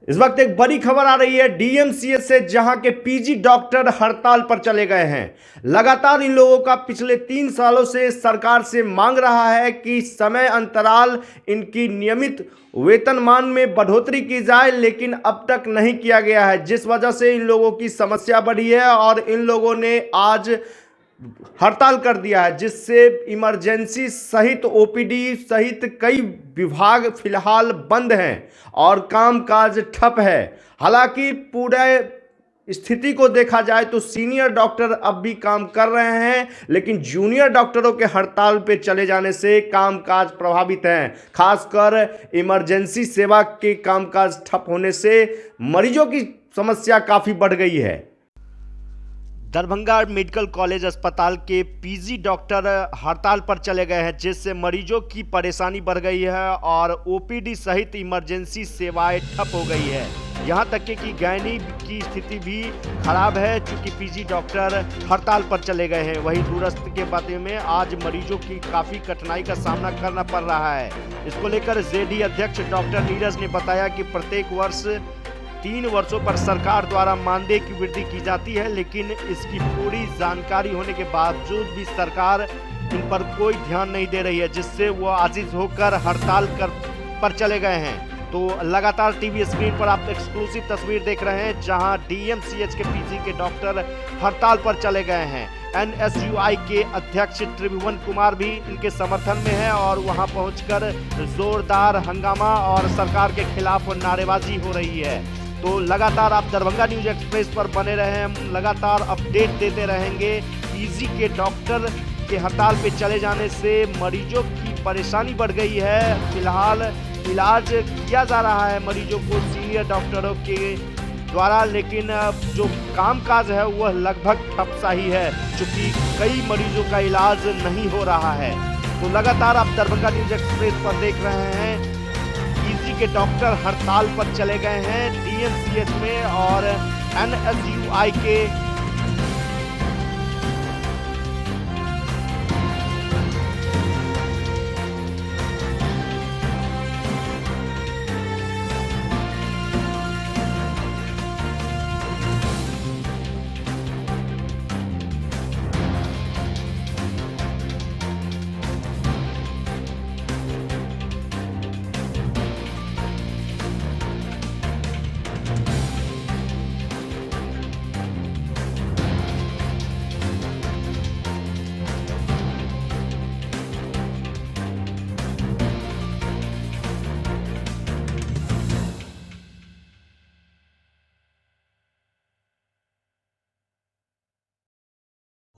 इस वक्त एक बड़ी खबर आ रही है डीएमसीएच से, जहां के पीजी डॉक्टर हड़ताल पर चले गए हैं। लगातार इन लोगों का पिछले 3 सालों से सरकार से मांग रहा है कि समय अंतराल इनकी नियमित वेतनमान में बढ़ोतरी की जाए, लेकिन अब तक नहीं किया गया है, जिस वजह से इन लोगों की समस्या बढ़ी है और इन लोगों ने आज हड़ताल कर दिया है, जिससे इमरजेंसी सहित ओपीडी सहित कई विभाग फिलहाल बंद हैं और कामकाज ठप है। हालांकि पूरे स्थिति को देखा जाए तो सीनियर डॉक्टर अब भी काम कर रहे हैं, लेकिन जूनियर डॉक्टरों के हड़ताल पे चले जाने से कामकाज प्रभावित हैं। खासकर इमरजेंसी सेवा के कामकाज ठप होने से मरीजों की समस्या काफ़ी बढ़ गई है। दरभंगा मेडिकल कॉलेज अस्पताल के पीजी डॉक्टर हड़ताल पर चले गए हैं, जिससे मरीजों की परेशानी बढ़ गई है और ओपीडी सहित इमरजेंसी सेवाएं ठप हो गई है। यहां तक कि गैनी की स्थिति भी खराब है, चूंकि पीजी डॉक्टर हड़ताल पर चले गए हैं। वहीं दूरस्थ के बारे में आज मरीजों की काफ़ी कठिनाई का सामना करना पड़ रहा है। इसको लेकर जेडी अध्यक्ष डॉक्टर नीरज ने बताया कि प्रत्येक वर्ष 3 वर्षों पर सरकार द्वारा मानदेय की वृद्धि की जाती है, लेकिन इसकी पूरी जानकारी होने के बावजूद भी सरकार इन पर कोई ध्यान नहीं दे रही है, जिससे वो आजिज होकर हड़ताल पर चले गए हैं। तो लगातार टीवी स्क्रीन पर आप एक्सक्लूसिव तस्वीर देख रहे हैं, जहां डीएमसीएच के पीजी के डॉक्टर हड़ताल पर चले गए हैं। एनएसयूआई के अध्यक्ष त्रिभुवन कुमार भी इनके समर्थन में है और वहां पहुंचकर जोरदार हंगामा और सरकार के खिलाफ नारेबाजी हो रही है। तो लगातार आप दरभंगा न्यूज एक्सप्रेस पर बने रहें, हम लगातार अपडेट देते रहेंगे। पीजी के डॉक्टर के हड़ताल पे चले जाने से मरीजों की परेशानी बढ़ गई है। फिलहाल इलाज किया जा रहा है मरीजों को सीनियर डॉक्टरों के द्वारा, लेकिन जो कामकाज है वह लगभग ठप सा ही है, क्योंकि कई मरीजों का इलाज नहीं हो रहा है। तो लगातार आप दरभंगा न्यूज एक्सप्रेस पर देख रहे हैं, पीजी के डॉक्टर हड़ताल पर चले गए हैं डीएमसीएच में और एनएसयूआई के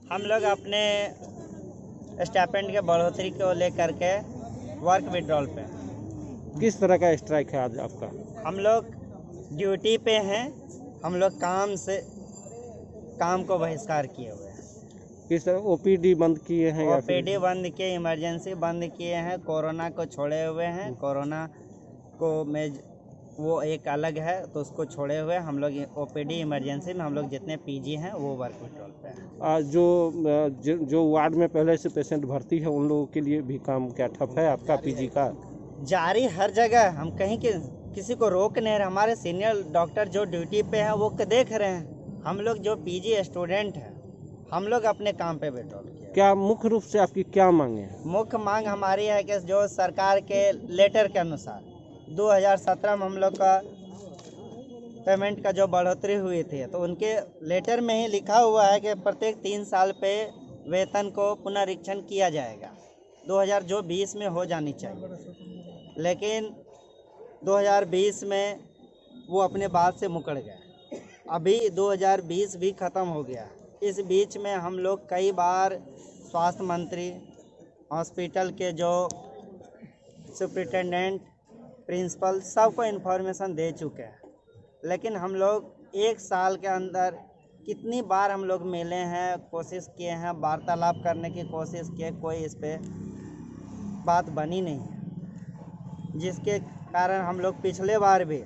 हम लोग अपने स्टाइपेंड के बढ़ोतरी को लेकर के वर्क विड्रॉल पे। किस तरह का स्ट्राइक है आज आपका? हम लोग ड्यूटी पे हैं, हम लोग काम को बहिष्कार किए हुए हैं। किस तरह ओपीडी बंद किए हैं? ओपीडी बंद किए, इमरजेंसी बंद किए हैं, कोरोना को छोड़े हुए हैं। कोरोना को में वो एक अलग है, तो उसको छोड़े हुए हम लोग ओपीडी इमरजेंसी में हम लोग जितने पीजी हैं वो वर्क विड्रॉल पे हैं। जो वार्ड में पहले से पेशेंट भर्ती है उन लोगों के लिए भी काम क्या ठप है आपका पीजी का? जारी हर जगह, हम कहीं किसी को रोक नहीं रहे। हमारे सीनियर डॉक्टर जो ड्यूटी पे हैं वो देख रहे हैं। हम लोग जो पीजी स्टूडेंट हैं हम लोग अपने काम पे विड्रॉल किया। क्या मुख्य रूप से आपकी क्या मांगे हैं? मुख्य मांग हमारी है कि जो सरकार के लेटर के अनुसार 2017 में हम लोग का पेमेंट का जो बढ़ोतरी हुई थी, तो उनके लेटर में ही लिखा हुआ है कि प्रत्येक 3 साल पे वेतन को पुनरीक्षण किया जाएगा। 2020 में हो जानी चाहिए, लेकिन 2020 में वो अपने बात से मुकर गए। अभी 2020 भी ख़त्म हो गया। इस बीच में हम लोग कई बार स्वास्थ्य मंत्री, हॉस्पिटल के जो सुपरिटेंडेंट, प्रिंसिपल सबको इन्फॉर्मेशन दे चुके हैं, लेकिन हम लोग 1 साल के अंदर कितनी बार हम लोग मिले हैं, कोशिश किए हैं, वार्तालाप करने की कोशिश किए, कोई इस पे बात बनी नहीं है, जिसके कारण हम लोग पिछले बार भी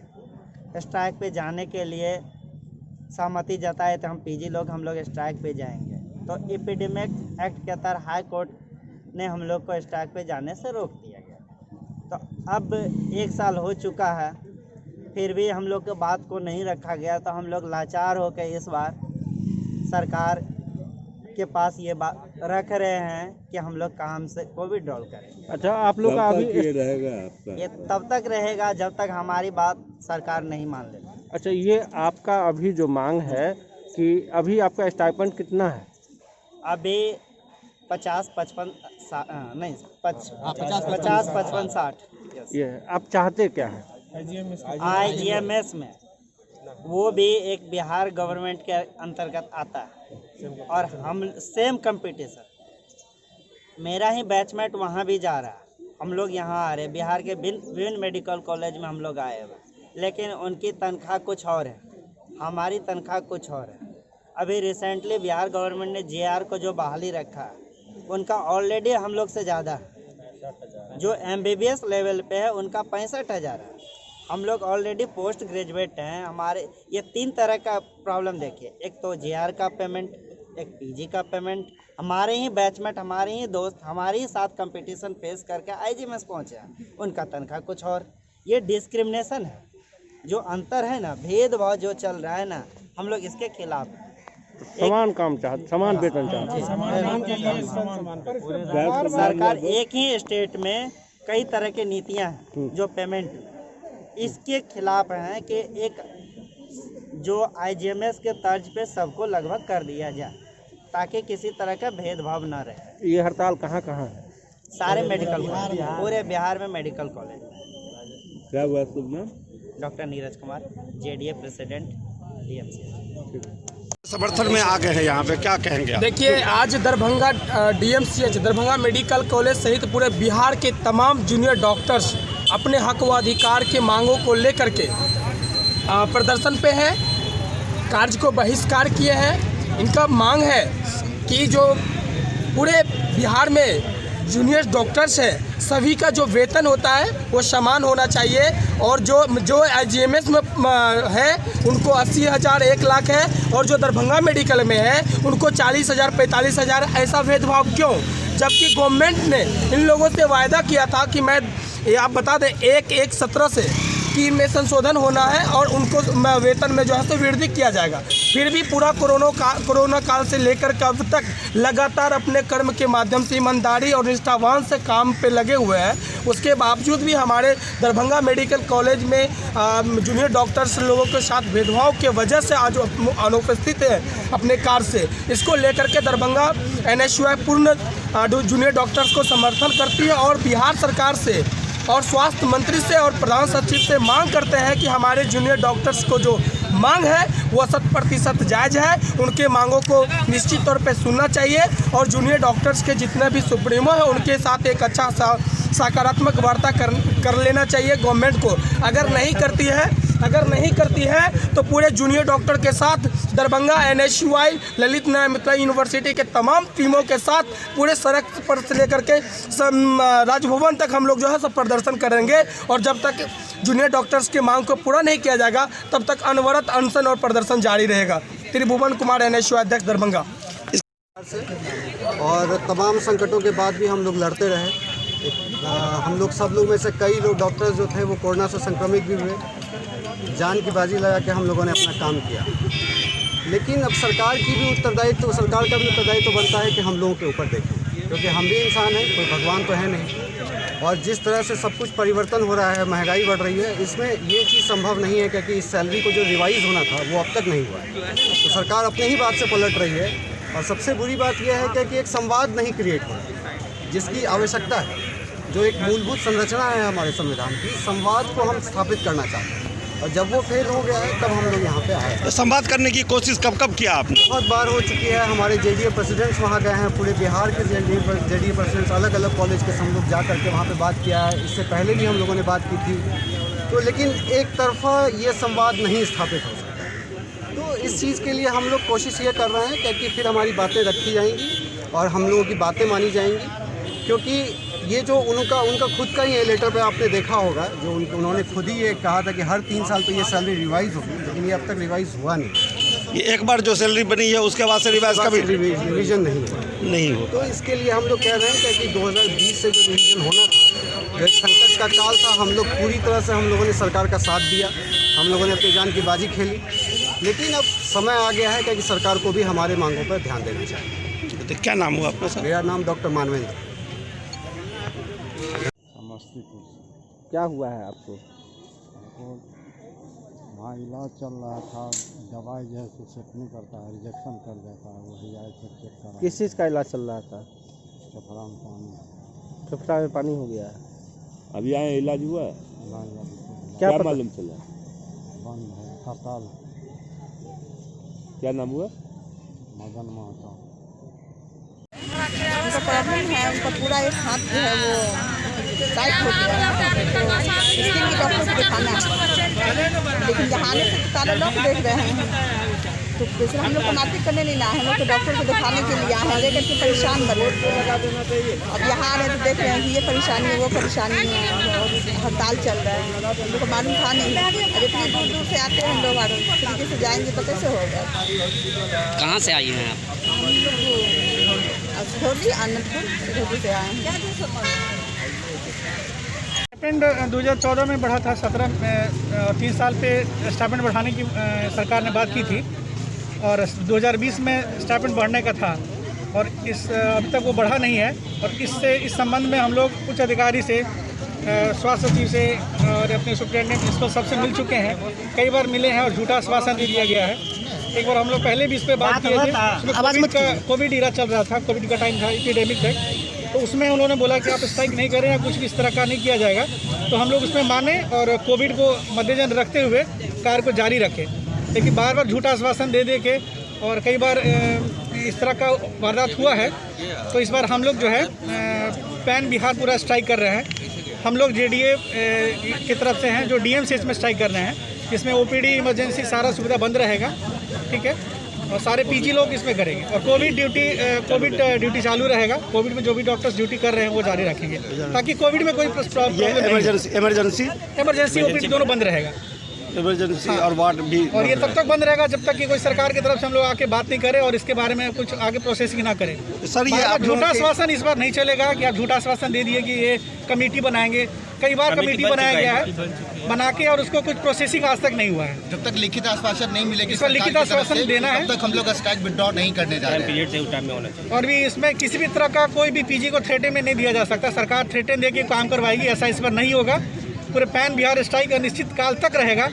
स्ट्राइक पे जाने के लिए सहमति जताए थे। हम पीजी लोग हम लोग स्ट्राइक पे जाएंगे, तो एपिडेमिक एक्ट के तहत हाई कोर्ट ने हम लोग को स्ट्राइक पे जाने से रोक दिया गया। तो अब 1 साल हो चुका है, फिर भी हम लोग के बात को नहीं रखा गया, तो हम लोग लाचार होकर इस बार सरकार के पास ये बात रख रहे हैं कि हम लोग काम से को विड्रॉल करें। अच्छा, आप लोग का अभी ये तब तक रहेगा जब तक हमारी बात सरकार नहीं मान लेती। अच्छा, ये आपका अभी जो मांग है कि अभी आपका स्टाइपेंड कितना है? अभी 50-55 नहीं 50-55-60 ये आप चाहते क्या है? IGMS में वो भी एक बिहार गवर्नमेंट के अंतर्गत आता है और हम सेम कंपटीशन, मेरा ही बैचमेट वहाँ भी जा रहा है, हम लोग यहाँ आ रहे हैं। बिहार के विभिन्न मेडिकल कॉलेज में हम लोग आए हुए, लेकिन उनकी तनख्वाह कुछ और है, हमारी तनख्वाह कुछ और है। अभी रिसेंटली बिहार गवर्नमेंट ने JR को जो बहाली रखा है, उनका ऑलरेडी हम लोग से ज़्यादा है। जो MBBS लेवल पे है उनका 65,000 है। हम लोग ऑलरेडी पोस्ट ग्रेजुएट हैं। हमारे ये 3 तरह का प्रॉब्लम देखिए, एक तो JR का पेमेंट, एक PG का पेमेंट। हमारे ही बैचमेट, हमारे ही दोस्त, हमारे ही साथ कंपटीशन फेस करके IGMS पहुँचे हैं, उनका तनख्वाह कुछ और। ये डिस्क्रिमिनेशन है, जो अंतर है ना, भेदभाव जो चल रहा है ना, हम लोग इसके खिलाफ हैं। समान काम चाहते, समान वेतन चाहते। सरकार एक ही स्टेट में कई तरह की नीतियां हैं जो पेमेंट, इसके खिलाफ हैं कि एक जो IGMS के तर्ज पे सबको लगभग कर दिया जाए, ताकि किसी तरह का भेदभाव ना रहे। ये हड़ताल कहाँ कहाँ है? सारे मेडिकल कॉलेज, पूरे बिहार में मेडिकल कॉलेज। क्या हुआ शुभ नाम? Doctor Neeraj Kumar, JDA president DMCH। समर्थन में आ गए हैं यहाँ पे, क्या कहेंगे आप? देखिए, आज Darbhanga DMCH, Darbhanga medical college सहित पूरे बिहार के तमाम जूनियर डॉक्टर्स अपने हक व अधिकार के मांगों को लेकर के प्रदर्शन पे हैं, कार्य को बहिष्कार किए हैं। इनका मांग है कि जो पूरे बिहार में जूनियर डॉक्टर्स हैं, सभी का जो वेतन होता है वो समान होना चाहिए, और जो IGMS में है उनको 80,000 1 लाख है, और जो दरभंगा मेडिकल में है उनको 40,000 45,000। ऐसा भेदभाव क्यों? जबकि गवर्नमेंट ने इन लोगों से वायदा किया था कि ये आप बता दें 1/1/17 से कि में संशोधन होना है और उनको वेतन में जो है तो वृद्धि किया जाएगा। फिर भी पूरा कोरोना काल से लेकर के अब तक लगातार अपने कर्म के माध्यम से ईमानदारी और निष्ठावान से काम पे लगे हुए हैं। उसके बावजूद भी हमारे दरभंगा मेडिकल कॉलेज में जूनियर डॉक्टर्स लोगों के साथ भेदभाव के वजह से आज अनुपस्थित है अपने कार्य से। इसको लेकर के दरभंगा NSUI पूर्ण जूनियर डॉक्टर्स को समर्थन करती है और बिहार सरकार से और स्वास्थ्य मंत्री से और प्रधान सचिव से मांग करते हैं कि हमारे जूनियर डॉक्टर्स को जो मांग है वो 100% जायज़ है। उनके मांगों को निश्चित तौर पे सुनना चाहिए और जूनियर डॉक्टर्स के जितने भी सुप्रीमो हैं उनके साथ एक अच्छा सकारात्मक वार्ता कर लेना चाहिए गवर्नमेंट को। अगर नहीं करती है तो पूरे जूनियर डॉक्टर के साथ दरभंगा NSUI ललित नारायण मिथिला यूनिवर्सिटी के तमाम टीमों के साथ पूरे सड़क पर से लेकर के राजभवन तक हम लोग जो है सब प्रदर्शन करेंगे, और जब तक जूनियर डॉक्टर्स की मांग को पूरा नहीं किया जाएगा तब तक अनवरत अनशन और प्रदर्शन जारी रहेगा। त्रिभुवन कुमार, NSUI अध्यक्ष, दरभंगा। और तमाम संकटों के बाद भी हम लोग लड़ते रहे। हम लोग सब लोग में से कई लोग डॉक्टर्स जो थे वो कोरोना से संक्रमित भी हुए, जान की बाजी लगा के हम लोगों ने अपना काम किया। लेकिन अब सरकार का भी उत्तरदायित्व बनता है कि हम लोगों के ऊपर देखें, क्योंकि हम भी इंसान हैं, कोई भगवान तो है नहीं। और जिस तरह से सब कुछ परिवर्तन हो रहा है, महंगाई बढ़ रही है, इसमें ये चीज़ संभव नहीं है क्योंकि इस सैलरी को जो रिवाइज़ होना था वो अब तक नहीं हुआ है। तो सरकार अपने ही बात से पलट रही है। और सबसे बुरी बात यह है कि एक संवाद नहीं क्रिएट हो रहा है, जिसकी आवश्यकता है। जो एक मूलभूत संरचना है हमारे संविधान की, संवाद को हम स्थापित करना चाहते हैं, और जब वो फेल हो गया है तब हम लोग यहाँ पे आए। संवाद करने की कोशिश कब किया आपने? बहुत बार हो चुकी है। हमारे JDA प्रेसिडेंट्स वहाँ गए हैं, पूरे बिहार के JDA प्रेसिडेंट्स अलग अलग कॉलेज के हम लोग जा करके वहाँ पे बात किया है। इससे पहले भी हम लोगों ने बात की थी, तो लेकिन एक तरफा ये संवाद नहीं स्थापित हो सकता। तो इस चीज़ के लिए हम लोग कोशिश ये कर रहे हैं क्योंकि फिर हमारी बातें रखी जाएंगी और हम लोगों की बातें मानी जाएंगी। क्योंकि ये जो उनका खुद का ही लेटर पे आपने देखा होगा, जो उन्होंने खुद ही ये कहा था कि हर 3 साल पे ये सैलरी रिवाइज़ होगी, लेकिन ये अब तक रिवाइज़ हुआ नहीं। ये एक बार जो सैलरी बनी है उसके बाद से रिवाइज का भी रिवीजन नहीं हुआ। तो इसके लिए हम लोग कह रहे हैं कि 2020 से जो रिवीजन होना था, जो एक संकट का काल था, हम लोग पूरी तरह से हम लोगों ने सरकार का साथ दिया। हम लोगों ने अपनी जान की बाजी खेली, लेकिन अब समय आ गया है कि सरकार को भी हमारे मांगों पर ध्यान देना चाहिए। तो क्या नाम हुआ आपका सर? मेरा नाम डॉक्टर मानवेंद्र। समस्तीपुर। क्या हुआ है आपको? वहाँ इलाज चल रहा था, दवाई जो है सो सेट नहीं करता है, रिजेक्शन कर देता है, वही आए थे चेक करा। किस चीज़ का इलाज चल रहा था? फेफड़ा में पानी, फेफड़ा में पानी हो गया है। अभी आए इलाज हुआ है? इलाज अभी तो क्या पता- मालूम चला? बंद है, हड़ताल। क्या नाम हुआ? मदन महतो। उनका प्रॉब्लम है, उनका पूरा एक हाथ जो है वो टाइट हो गया है, तो स्किन की डॉक्टर को दिखाना है, लेकिन यहाँ से तो सारे लोग देख रहे हैं, तो दूसरा हम लोग को नाटक करने नहीं आए, हम लोग तो डॉक्टर को दिखाने के लिए आए हैं, लेकर के परेशान बने। अब यहाँ आ रहे हैं तो देख रहे हैं कि ये परेशानी है, वो परेशानी है, और हड़ताल चल रहा है, हम लोग को मालूम था नहीं। और इतनी दूर दूर से आते हैं लोग, और इस तरीके से जाएंगे तो कैसे होगा? कहाँ से आई हैं आप? हम लोग सिधौली आनंदपुर सिधौली से आए हैं। स्टाइपेंड 2014 में बढ़ा था, 3 साल पे स्टाइपेंड बढ़ाने की सरकार ने बात की थी, और 2020 में स्टाइपेंड बढ़ने का था, और अभी तक वो बढ़ा नहीं है। और इस संबंध में हम लोग उच्च अधिकारी से, स्वास्थ्य सचिव से और अपने सुप्रिटेंडेंट इसको सबसे मिल चुके हैं, कई बार मिले हैं, और झूठा आश्वासन दे दिया गया है। एक बार हम लोग पहले भी इस पर बात किए थे, कोविड इरा चल रहा था, कोविड का टाइम था, एपिडेमिक था, तो उसमें उन्होंने बोला कि आप स्ट्राइक नहीं करें या कुछ इस तरह का नहीं किया जाएगा, तो हम लोग उसमें माने और कोविड को मद्देनजर रखते हुए कार्य को जारी रखें। लेकिन बार बार झूठा आश्वासन दे के और कई बार इस तरह का वारदात हुआ है, तो इस बार हम लोग जो है पैन बिहार पूरा स्ट्राइक कर रहे हैं। हम लोग जेडीए की तरफ से हैं, जो डीएमसीएच में स्ट्राइक कर रहे हैं, जिसमें ओपीडी इमरजेंसी सारा सुविधा बंद रहेगा, ठीक है, और सारे पीजी लोग इसमें करेंगे, और कोविड ड्यूटी चालू रहेगा। कोविड में जो भी डॉक्टर्स ड्यूटी कर रहे हैं वो जारी रखेंगे, ताकि कोविड में कोई प्रॉब्लम इमरजेंसी ओपीडी दोनों बंद रहेगा, इमरजेंसी और वार्ड भी। और ये तब तक बंद रहेगा जब तक कि कोई सरकार की तरफ से हम लोग आके बात नहीं करें और इसके बारे में कुछ आगे प्रोसेसिंग ना करें। सर ये आप झूठा आश्वासन इस बार नहीं चलेगा कि आप झूठा आश्वासन दे दिए कि ये कमेटी बनाएंगे। कई बार कमेटी बनाया गया है, बना के, और उसको कुछ प्रोसेसिंग आज तक नहीं हुआ है। जब तक लिखित आश्वासन नहीं मिलेगी, इस पर लिखित आश्वासन देना है, तब तक हम लोग स्ट्राइक विड्रॉ नहीं करने जा रहे हैं। और भी इसमें किसी भी तरह का कोई भी पीजी को थ्रेटन में नहीं दिया जा सकता। सरकार थ्रेटन दे के काम करवाएगी, ऐसा इस पर नहीं होगा। पूरे पैन बिहार स्ट्राइक अनिश्चित काल तक रहेगा,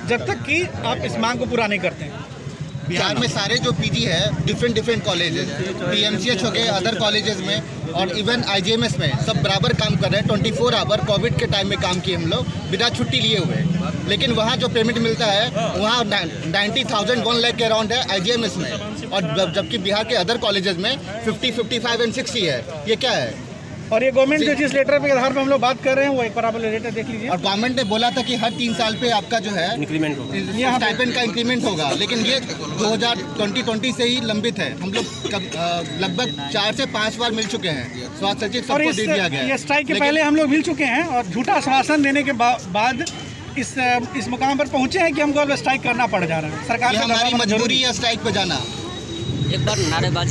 जब तक कि आप इस मांग को पूरा नहीं करते हैं। बिहार में सारे जो पीजी है डिफरेंट कॉलेजेस, पीएमसीएच हो गए, अदर कॉलेजेस में, और इवन आईजीएमएस में सब बराबर काम कर रहे हैं। 24 आवर कोविड के टाइम में काम किए हम लोग बिना छुट्टी लिए हुए, लेकिन वहाँ जो पेमेंट मिलता है वहाँ 90,000 1 लाख के अराउंड है आईजीएमएस में, और जबकि बिहार के अदर कॉलेजेस में 50, 55 और 60 है। ये क्या है? और ये गवर्नमेंट जो जिस लेटर के आधार पर हम लोग बात कर रहे हैं वो एक बराबर लेटर देख लीजिए। और गवर्नमेंट ने बोला था कि हर 3 साल पे आपका जो है इंक्रीमेंट होगा, स्टाइपेंड का इंक्रीमेंट होगा, लेकिन ये 2020 से ही लंबित है। हम लोग लगभग 4 से 5 बार मिल चुके हैं, स्वास्थ्य सचिव सबको दे दिया गया है। ये स्ट्राइक के पहले हम लोग मिल चुके हैं, और झूठा आश्वासन देने के बाद इस मुकाम पर पहुंचे हैं कि हमको अब स्ट्राइक करना पड़ जा रहा है। सरकार हमारी मजबूरी है स्ट्राइक पे जाना। एक बार नारेबाजी